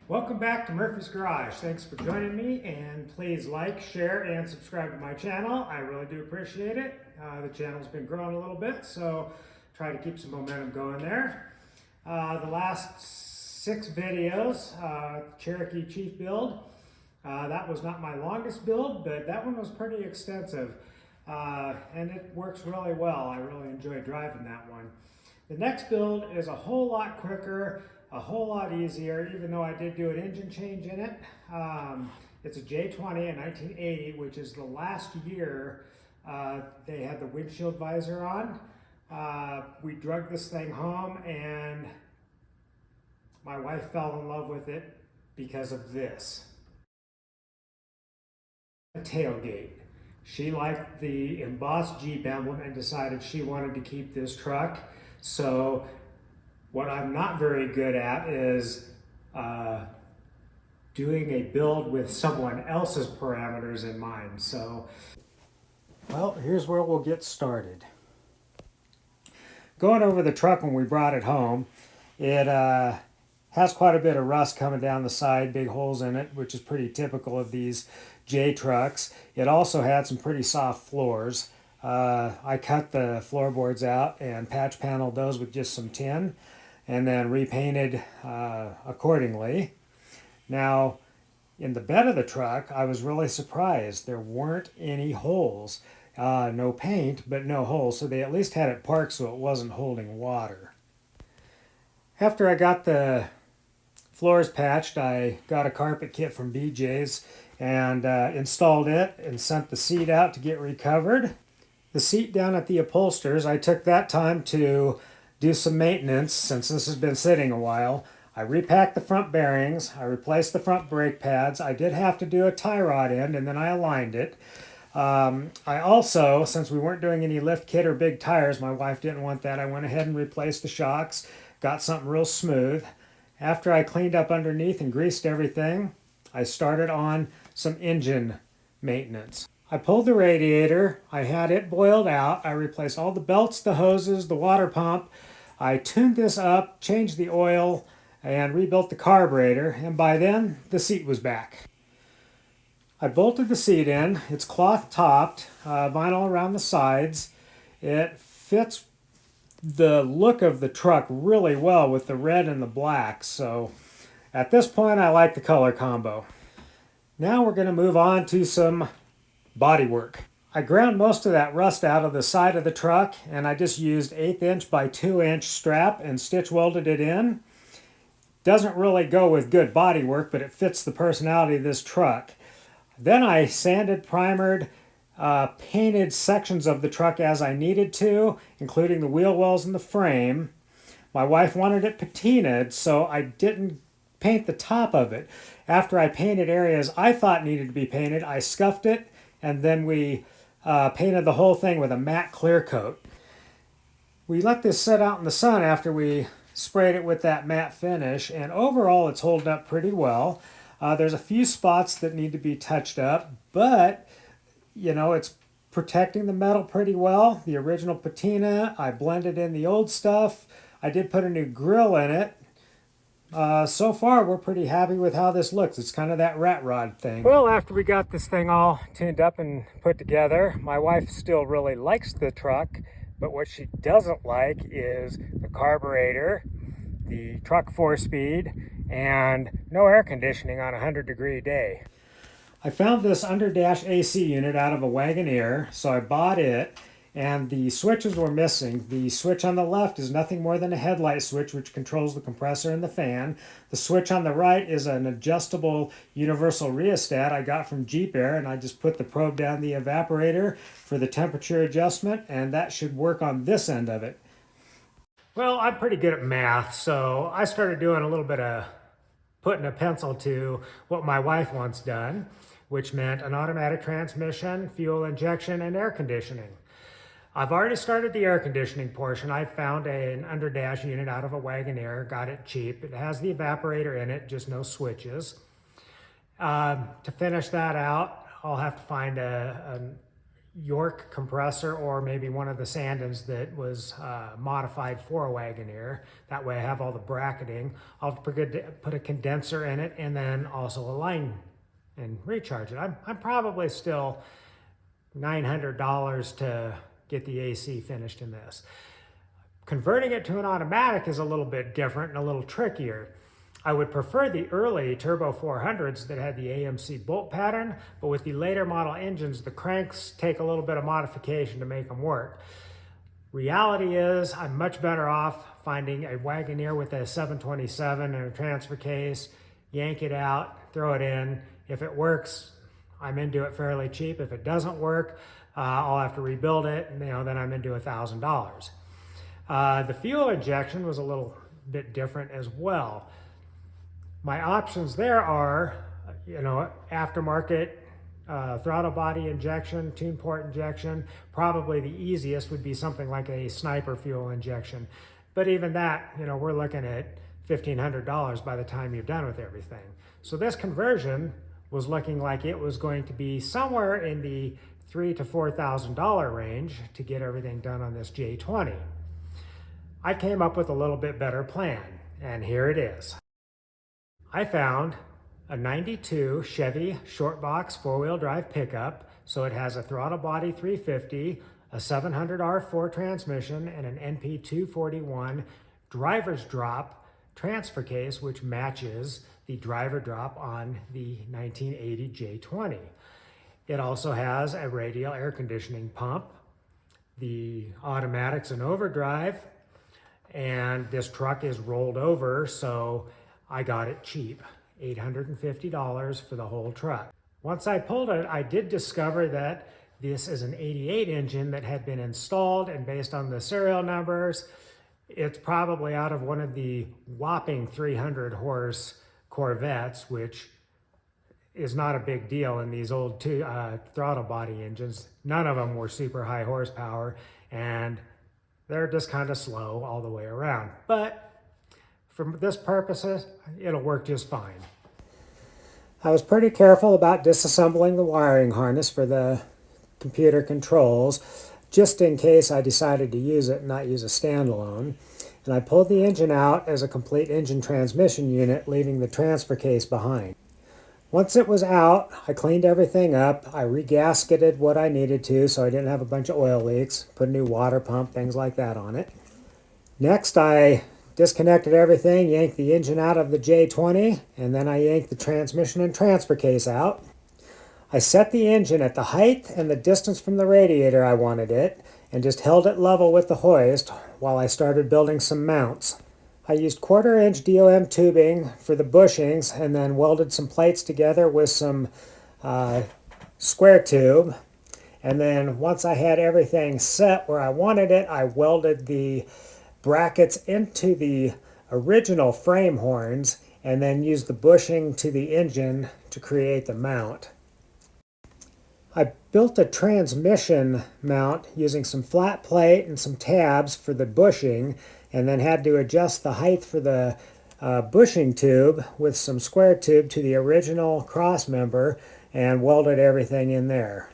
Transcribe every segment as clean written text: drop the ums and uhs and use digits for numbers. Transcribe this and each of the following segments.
Welcome back to Murphy's Garage. Thanks for joining me, and please like, share, and subscribe to my channel. I really do appreciate it. The channel's been growing a little bit, so try to keep some momentum going there. The last 6 videos, Cherokee Chief build, that was not my longest build, but that one was pretty extensive, and it works really well. I really enjoy driving that one. The next build is a whole lot quicker, a whole lot easier, even though I did do an engine change in it. It's a J20 in 1980, which is the last year they had the windshield visor on. We drug this thing home, and my wife fell in love with it because of this. A tailgate. She liked the embossed Jeep emblem and decided she wanted to keep this truck. So what I'm not very good at is doing a build with someone else's parameters in mind. So, well, here's where we'll get started. Going over the truck when we brought it home, it has quite a bit of rust coming down the side, big holes in it, which is pretty typical of these J trucks. It also had some pretty soft floors. I cut the floorboards out and patch paneled those with just some tin, and then repainted accordingly. Now, in the bed of the truck, I was really surprised. There weren't any holes. No paint, but no holes, so they at least had it parked so it wasn't holding water. After I got the floors patched, I got a carpet kit from BJ's and installed it and sent the seat out to get recovered. The seat down at the upholsters, I took that time to do some maintenance since this has been sitting a while. I repacked the front bearings, I replaced the front brake pads. I did have to do a tie rod end, and then I aligned it. I also, since we weren't doing any lift kit or big tires, my wife didn't want that, I went ahead and replaced the shocks, got something real smooth. After I cleaned up underneath and greased everything, I started on some engine maintenance. I pulled the radiator, I had it boiled out, I replaced all the belts, the hoses, the water pump. I tuned this up, changed the oil, and rebuilt the carburetor, and by then the seat was back. I bolted the seat in. It's cloth topped, vinyl around the sides. It fits the look of the truck really well with the red and the black, so at this point I like the color combo. Now we're going to move on to some bodywork. I ground most of that rust out of the side of the truck, and I just used 1/8 inch by 2 inch strap and stitch welded it in. Doesn't really go with good bodywork, but it fits the personality of this truck. Then I sanded, primered, painted sections of the truck as I needed to, including the wheel wells and the frame. My wife wanted it patinaed, so I didn't paint the top of it. After I painted areas I thought needed to be painted, I scuffed it, and then we painted the whole thing with a matte clear coat. We let this sit out in the sun after we sprayed it with that matte finish, and overall it's holding up pretty well. There's a few spots that need to be touched up, but you know, it's protecting the metal pretty well. The original patina, I blended in the old stuff. I did put a new grill in it. So far, we're pretty happy with how this looks. It's kind of that rat rod thing. Well, after we got this thing all tuned up and put together, my wife still really likes the truck, but what she doesn't like is the carburetor, the truck 4-speed, and no air conditioning on a 100-degree day. I found this under-dash AC unit out of a Wagoneer, so I bought it, and the switches were missing. The switch on the left is nothing more than a headlight switch, which controls the compressor and the fan. The switch on the right is an adjustable universal rheostat I got from Jeep Air, and I just put the probe down the evaporator for the temperature adjustment, and that should work on this end of it. Well, I'm pretty good at math, so I started doing a little bit of putting a pencil to what my wife wants done, which meant an automatic transmission, fuel injection, and air conditioning. I've already started the air conditioning portion. I found an underdash unit out of a Wagoneer, got it cheap. It has the evaporator in it, just no switches. To finish that out, I'll have to find a York compressor or maybe one of the Sandons that was modified for a Wagoneer. That way I have all the bracketing. I'll put a condenser in it and then also a line and recharge it. I'm probably still $900 to get the AC finished in this. Converting it to an automatic is a little bit different and a little trickier. I would prefer the early Turbo 400s that had the AMC bolt pattern, but with the later model engines, the cranks take a little bit of modification to make them work. Reality is, I'm much better off finding a Wagoneer with a 727 and a transfer case, yank it out, throw it in. If it works, I'm into it fairly cheap. If it doesn't work, I'll have to rebuild it, and then I'm into $1,000. The fuel injection was a little bit different as well. My options there are, aftermarket throttle body injection, tune port injection. Probably the easiest would be something like a Sniper fuel injection. But even that, we're looking at $1,500 by the time you're done with everything. So this conversion was looking like it was going to be somewhere in the $3,000 to $4,000 range to get everything done on this J20. I came up with a little bit better plan, and here it is. I found a 92 Chevy short box four-wheel drive pickup, so it has a throttle body 350, a 700R4 transmission, and an NP241 driver's drop transfer case, which matches the driver drop on the 1980 J20. It also has a radial air conditioning pump, the automatics and overdrive, and this truck is rolled over, so I got it cheap, $850 for the whole truck. Once I pulled it, I did discover that this is an 88 engine that had been installed, and based on the serial numbers, it's probably out of one of the whopping 300 horse Corvettes, which is not a big deal in these old throttle body engines. None of them were super high horsepower, and they're just kind of slow all the way around. But for this purposes, it'll work just fine. I was pretty careful about disassembling the wiring harness for the computer controls, just in case I decided to use it and not use a standalone. And I pulled the engine out as a complete engine transmission unit, leaving the transfer case behind. Once it was out, I cleaned everything up. I regasketed what I needed to so I didn't have a bunch of oil leaks, put a new water pump, things like that on it. Next, I disconnected everything, yanked the engine out of the J20, and then I yanked the transmission and transfer case out. I set the engine at the height and the distance from the radiator I wanted it, and just held it level with the hoist while I started building some mounts. I used 1/4-inch DOM tubing for the bushings and then welded some plates together with some square tube. And then once I had everything set where I wanted it, I welded the brackets into the original frame horns and then used the bushing to the engine to create the mount. I built a transmission mount using some flat plate and some tabs for the bushing, and then had to adjust the height for the bushing tube with some square tube to the original cross member and welded everything in there.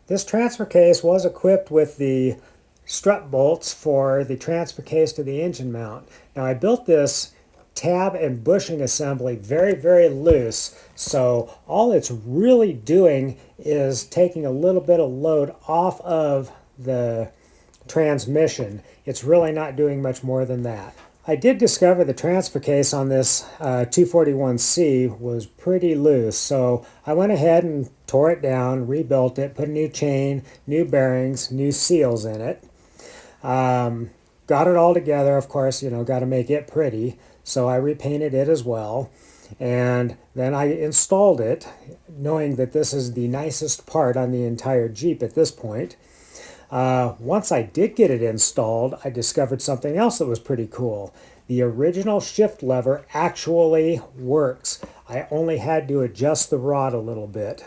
This transfer case was equipped with the strut bolts for the transfer case to the engine mount. Now I built this tab and bushing assembly very, very loose, so all it's really doing is taking a little bit of load off of the transmission. It's really not doing much more than that. I did discover the transfer case on this 241C was pretty loose, so I went ahead and tore it down, rebuilt it, put a new chain, new bearings, new seals in it. Got it all together, of course, got to make it pretty, so I repainted it as well. And then I installed it, knowing that this is the nicest part on the entire Jeep at this point. Once I did get it installed, I discovered something else that was pretty cool. The original shift lever actually works. I only had to adjust the rod a little bit.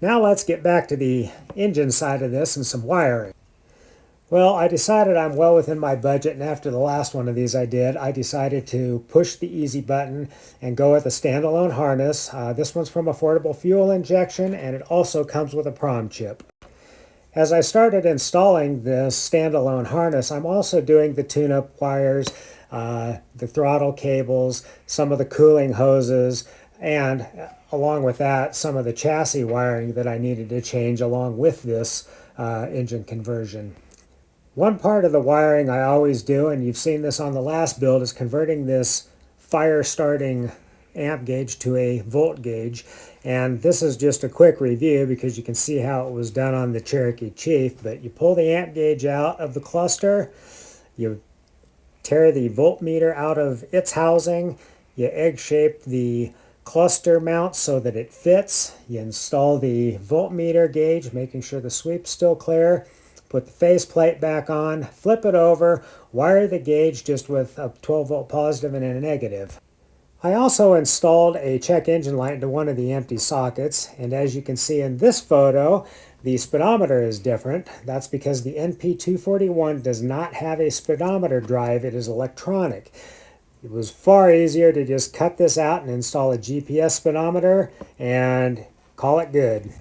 Now let's get back to the engine side of this and some wiring. Well, I decided I'm well within my budget, and after the last one of these I decided to push the easy button and go with a standalone harness. This one's from Affordable Fuel Injection, and it also comes with a prom chip. As I started installing this standalone harness, I'm also doing the tune-up wires, the throttle cables, some of the cooling hoses, and along with that, some of the chassis wiring that I needed to change along with this engine conversion. One part of the wiring I always do, and you've seen this on the last build, is converting this fire starting amp gauge to a volt gauge. And this is just a quick review because you can see how it was done on the Cherokee Chief. But you pull the amp gauge out of the cluster, you tear the voltmeter out of its housing, you egg shape the cluster mount so that it fits, you install the voltmeter gauge, making sure the sweep's still clear, put the faceplate back on, flip it over, wire the gauge just with a 12 volt positive and a negative. I also installed a check engine light into one of the empty sockets, and as you can see in this photo, the speedometer is different. That's because the NP241 does not have a speedometer drive, it is electronic. It was far easier to just cut this out and install a GPS speedometer and call it good.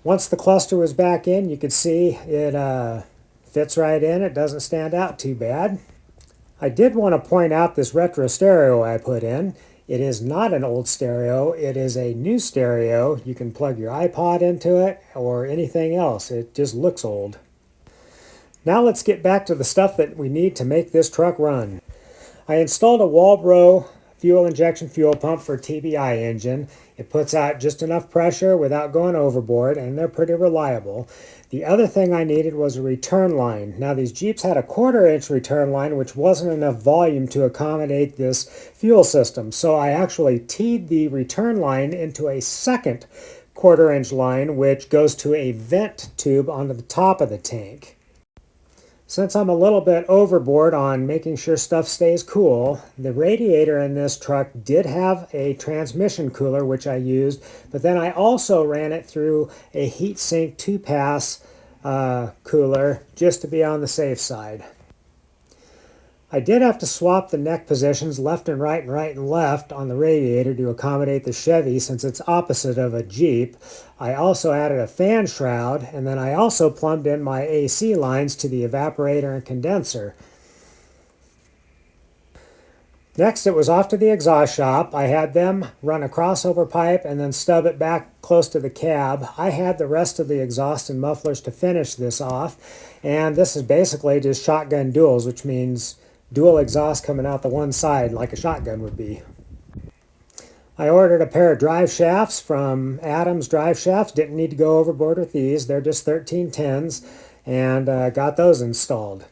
Once the cluster was back in, you could see it fits right in. It doesn't stand out too bad. I did want to point out this retro stereo I put in. It is not an old stereo. It is a new stereo. You can plug your iPod into it or anything else. It just looks old. Now let's get back to the stuff that we need to make this truck run. I installed a Walbro fuel injection fuel pump for TBI engine. It puts out just enough pressure without going overboard, and they're pretty reliable. The other thing I needed was a return line. Now these Jeeps had a 1/4 inch return line, which wasn't enough volume to accommodate this fuel system. So I actually teed the return line into a second 1/4 inch line, which goes to a vent tube onto the top of the tank. Since I'm a little bit overboard on making sure stuff stays cool, the radiator in this truck did have a transmission cooler, which I used, but then I also ran it through a heatsink 2-pass cooler just to be on the safe side. I did have to swap the neck positions left and left on the radiator to accommodate the Chevy since it's opposite of a Jeep. I also added a fan shroud, and then I also plumbed in my AC lines to the evaporator and condenser. Next, it was off to the exhaust shop. I had them run a crossover pipe and then stub it back close to the cab. I had the rest of the exhaust and mufflers to finish this off, and this is basically just shotgun duals, which means dual exhaust coming out the one side like a shotgun would be. I ordered a pair of drive shafts from Adams Drive Shafts. Didn't need to go overboard with these. They're just 1310s, and got those installed.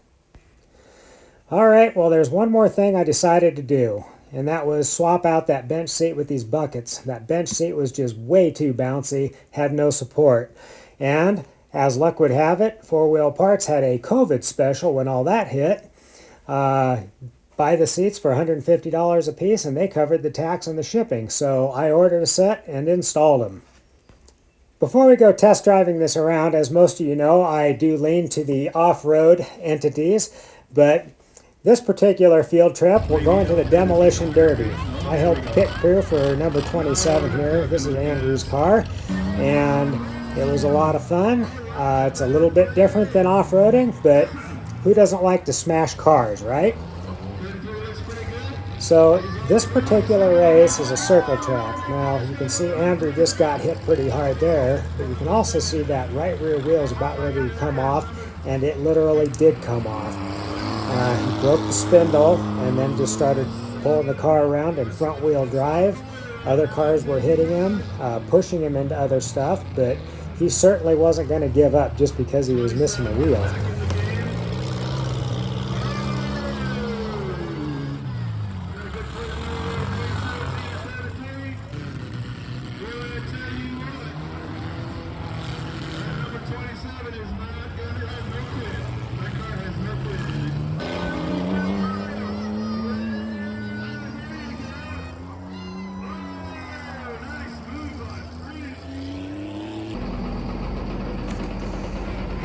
Alright, well there's one more thing I decided to do, and that was swap out that bench seat with these buckets. That bench seat was just way too bouncy, had no support. And as luck would have it, 4-Wheel Parts had a COVID special when all that hit. Buy the seats for $150 a piece, and they covered the tax and the shipping. So I ordered a set and installed them. Before we go test driving this around, as most of you know, I do lean to the off-road entities, but this particular field trip, we're going to the Demolition Derby. I helped pit crew for number 27 here. This is Andrew's car, and it was a lot of fun. It's a little bit different than off-roading, but who doesn't like to smash cars, right? So this particular race is a circle track. Now you can see Andrew just got hit pretty hard there, but you can also see that right rear wheel is about ready to come off, and it literally did come off. He broke the spindle and then just started pulling the car around in front wheel drive. Other cars were hitting him, pushing him into other stuff, but he certainly wasn't going to give up just because he was missing a wheel.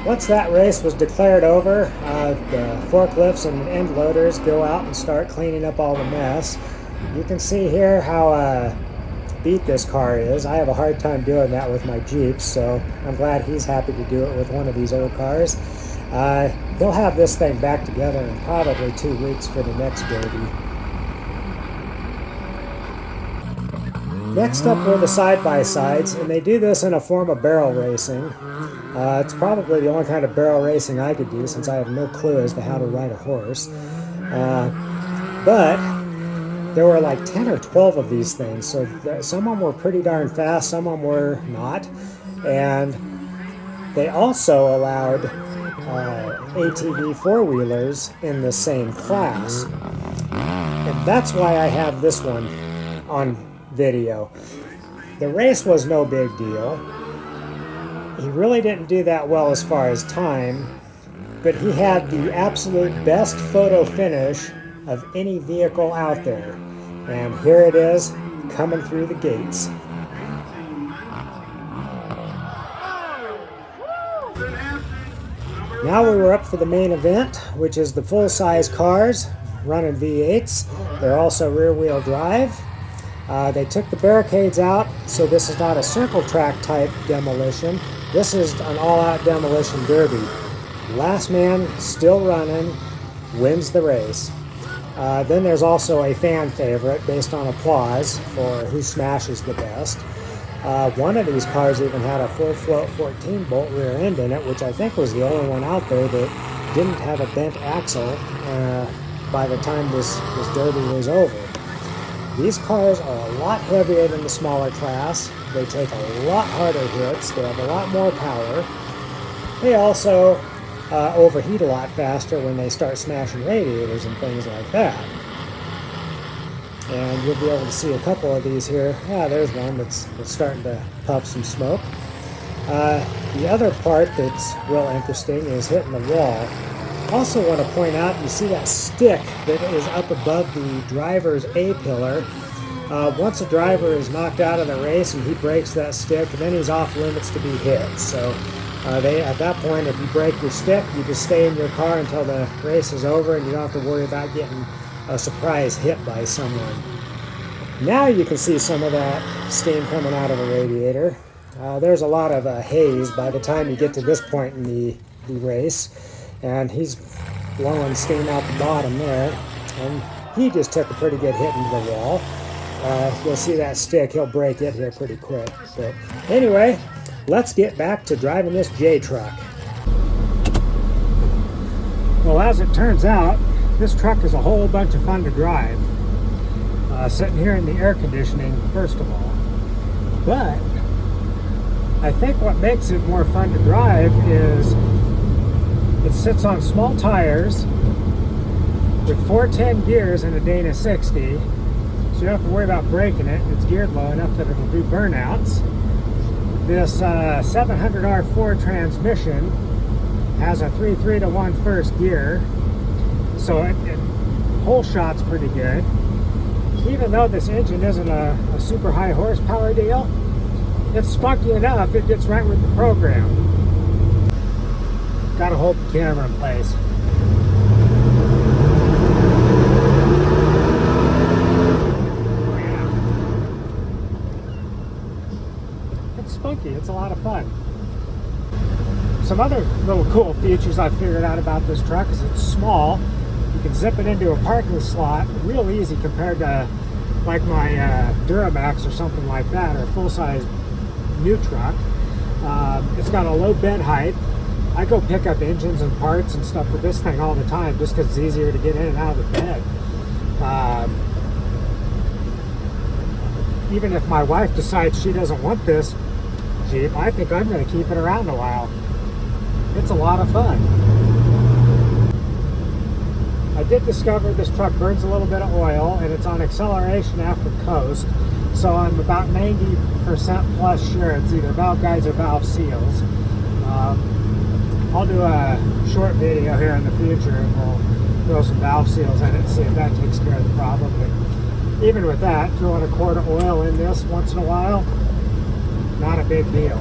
Once that race was declared over, the forklifts and end loaders go out and start cleaning up all the mess. You can see here how beat this car is. I have a hard time doing that with my Jeeps, so I'm glad he's happy to do it with one of these old cars. He'll have this thing back together in probably 2 weeks for the next derby. Next up were the side-by-sides, and they do this in a form of barrel racing. It's probably the only kind of barrel racing I could do, since I have no clue as to how to ride a horse. But there were like 10 or 12 of these things, so some of them were pretty darn fast, some of them were not. And they also allowed ATV four-wheelers in the same class. And that's why I have this one on video. The race was no big deal. He really didn't do that well as far as time, but he had the absolute best photo finish of any vehicle out there. And here it is, coming through the gates. Now we were up for the main event, which is the full-size cars running V8s. They're also rear-wheel drive. They took the barricades out, so this is not a circle track type demolition. This is an all-out demolition derby. Last man still running wins the race. Then there's also a fan favorite based on applause for who smashes the best. One of these cars even had a full float 14-bolt rear end in it, which I think was the only one out there that didn't have a bent axle by the time this derby was over. These cars are a lot heavier than the smaller class. They take a lot harder hits. They have a lot more power. They also overheat a lot faster when they start smashing radiators and things like that. And you'll be able to see a couple of these here. Yeah, there's one that's starting to puff some smoke. The other part that's real interesting is hitting the wall. Also want to point out, you see that stick that is up above the driver's A-pillar. Once a driver is knocked out of the race and he breaks that stick, then he's off limits to be hit. So at that point, if you break your stick, you just stay in your car until the race is over and you don't have to worry about getting a surprise hit by someone. Now you can see some of that steam coming out of the radiator. There's a lot of haze by the time you get to this point in the race. And he's blowing steam out the bottom there. And he just took a pretty good hit into the wall. You'll see that stick, he'll break it here pretty quick. But anyway, let's get back to driving this J truck. Well, as it turns out, this truck is a whole bunch of fun to drive. Sitting here in the air conditioning, first of all. But I think what makes it more fun to drive is it sits on small tires with 410 gears and a Dana 60, so you don't have to worry about braking it. It's geared low enough that it'll do burnouts. This 700R4 transmission has a 3.3 to 1 first gear, so it whole shot's pretty good. Even though this engine isn't a super high horsepower deal, it's spunky enough, it gets right with the program. Gotta hold the camera in place. It's spunky, it's a lot of fun. Some other little cool features I figured out about this truck is it's small. You can zip it into a parking slot real easy compared to like my Duramax or something like that, or a full-size new truck. It's got a low bed height. I go pick up engines and parts and stuff with this thing all the time just because it's easier to get in and out of the bed. Even if my wife decides she doesn't want this Jeep, I think I'm going to keep it around a while. It's a lot of fun. I did discover this truck burns a little bit of oil and it's on acceleration after coast, so I'm about 90% plus sure it's either valve guides or valve seals. I'll do a short video here in the future and we'll throw some valve seals in it and see if that takes care of the problem. But even with that, throwing a quart of oil in this once in a while, not a big deal.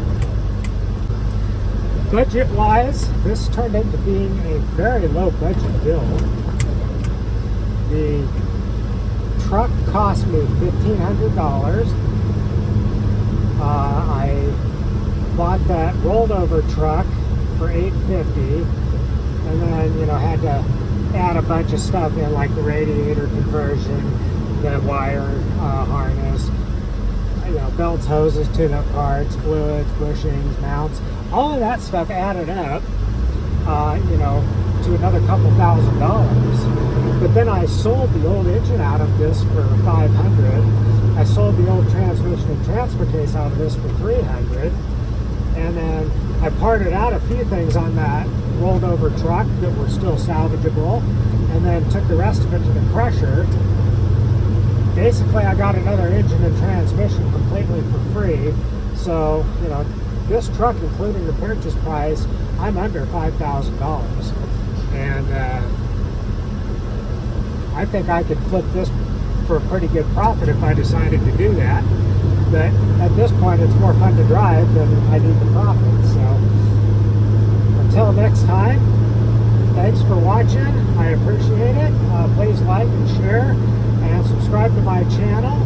Budget-wise, this turned into being a very low-budget build. The truck cost me $1,500. I bought that rolled over truck for $850, and then had to add a bunch of stuff in, like the radiator conversion, the wire harness, belts, hoses, tune-up parts, fluids, bushings, mounts. All of that stuff added up, to another couple $1,000s. But then I sold the old engine out of this for $500. I sold the old transmission and transfer case out of this for $300. And then I parted out a few things on that rolled over truck that were still salvageable, and then took the rest of it to the crusher. Basically, I got another engine and transmission completely for free. So, this truck, including the purchase price, I'm under $5,000. And I think I could flip this for a pretty good profit if I decided to do that. But at this point, it's more fun to drive than I need the profit. So until next time, thanks for watching. I appreciate it. Please like and share and subscribe to my channel.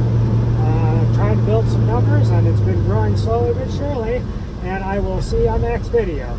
Trying to build some numbers, and it's been growing slowly but surely. And I will see you on the next video.